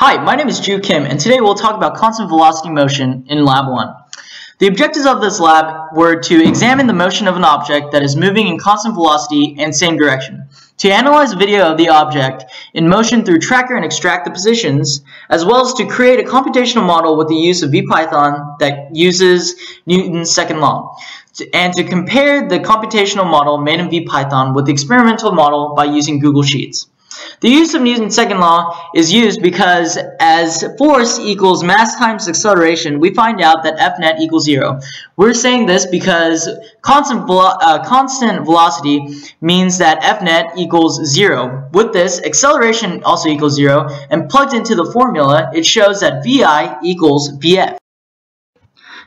Hi, my name is Ju Kim, and today we'll talk about constant velocity motion in Lab 1. The objectives of this lab were to examine the motion of an object that is moving in constant velocity and same direction, to analyze a video of the object in motion through tracker and extract the positions, as well as to create a computational model with the use of VPython that uses Newton's second law, and to compare the computational model made in VPython with the experimental model by using Google Sheets. The use of Newton's second law is used because as force equals mass times acceleration, we find out that F net equals 0. We're saying this because constant velocity means that F net equals 0. With this, acceleration also equals 0, and plugged into the formula, it shows that VI equals VF.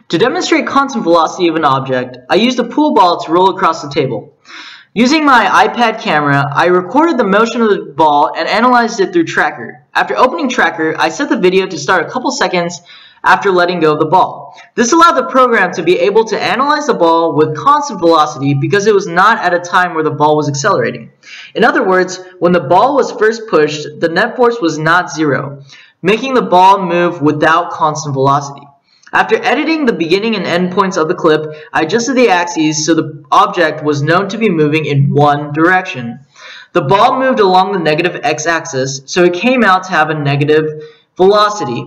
To demonstrate constant velocity of an object, I used a pool ball to roll across the table. Using my iPad camera, I recorded the motion of the ball and analyzed it through Tracker. After opening Tracker, I set the video to start a couple seconds after letting go of the ball. This allowed the program to be able to analyze the ball with constant velocity because it was not at a time where the ball was accelerating. In other words, when the ball was first pushed, the net force was not 0, making the ball move without constant velocity. After editing the beginning and end points of the clip, I adjusted the axes so the object was known to be moving in one direction. The ball moved along the negative x-axis, so it came out to have a negative velocity.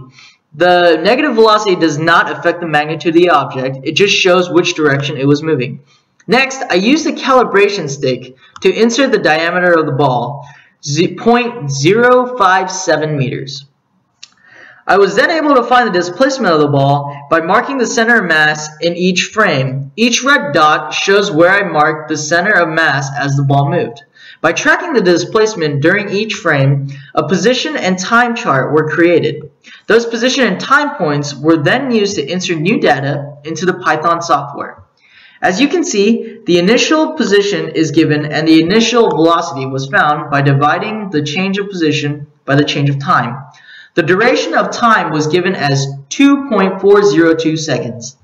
The negative velocity does not affect the magnitude of the object, it just shows which direction it was moving. Next, I used a calibration stick to insert the diameter of the ball, 0.057 meters. I was then able to find the displacement of the ball by marking the center of mass in each frame. Each red dot shows where I marked the center of mass as the ball moved. By tracking the displacement during each frame, a position and time chart were created. Those position and time points were then used to insert new data into the Python software. As you can see, the initial position is given and the initial velocity was found by dividing the change of position by the change of time. The duration of time was given as 2.402 seconds.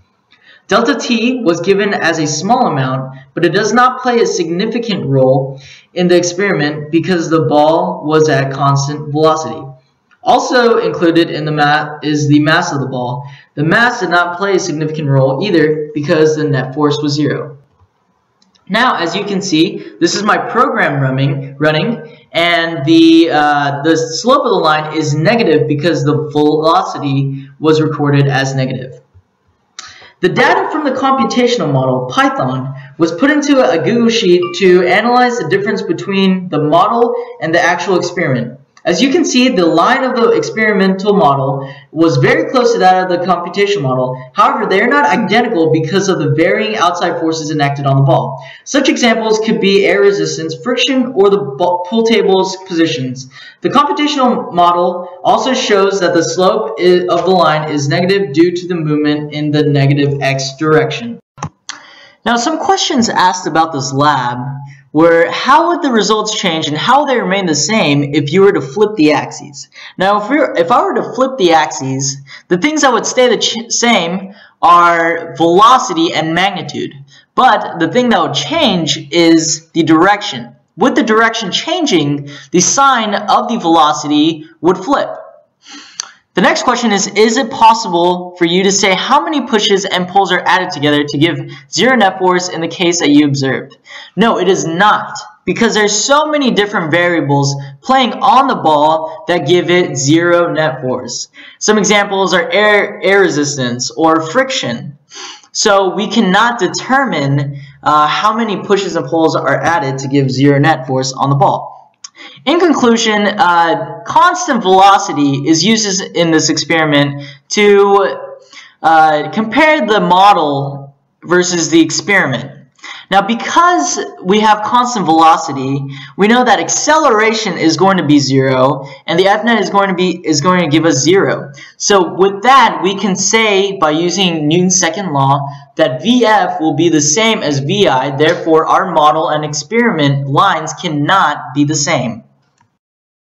Delta t was given as a small amount, but it does not play a significant role in the experiment because the ball was at constant velocity. Also included in the math is the mass of the ball. The mass did not play a significant role either because the net force was 0. Now, as you can see, this is my program running, and the slope of the line is negative because the velocity was recorded as negative. The data from the computational model, Python, was put into a Google Sheet to analyze the difference between the model and the actual experiment. As you can see, the line of the experimental model was very close to that of the computational model. However, they are not identical because of the varying outside forces enacted on the ball. Such examples could be air resistance, friction, or the pool table's positions. The computational model also shows that the slope of the line is negative due to the movement in the negative x direction. Now, some questions asked about this lab were how would the results change and how would they remain the same if you were to flip the axes. Now, if I were to flip the axes, the things that would stay the same are velocity and magnitude, but the thing that would change is the direction. With the direction changing, the sign of the velocity would flip. The next question is it possible for you to say how many pushes and pulls are added together to give 0 net force in the case that you observed? No, it is not, because there's so many different variables playing on the ball that give it 0 net force. Some examples are air resistance or friction. So we cannot determine how many pushes and pulls are added to give 0 net force on the ball. In conclusion, constant velocity is used in this experiment to compare the model versus the experiment. Now, because we have constant velocity, we know that acceleration is going to be 0, and the F net is going to give us 0. So with that, we can say by using Newton's second law that VF will be the same as VI. Therefore, our model and experiment lines cannot be the same.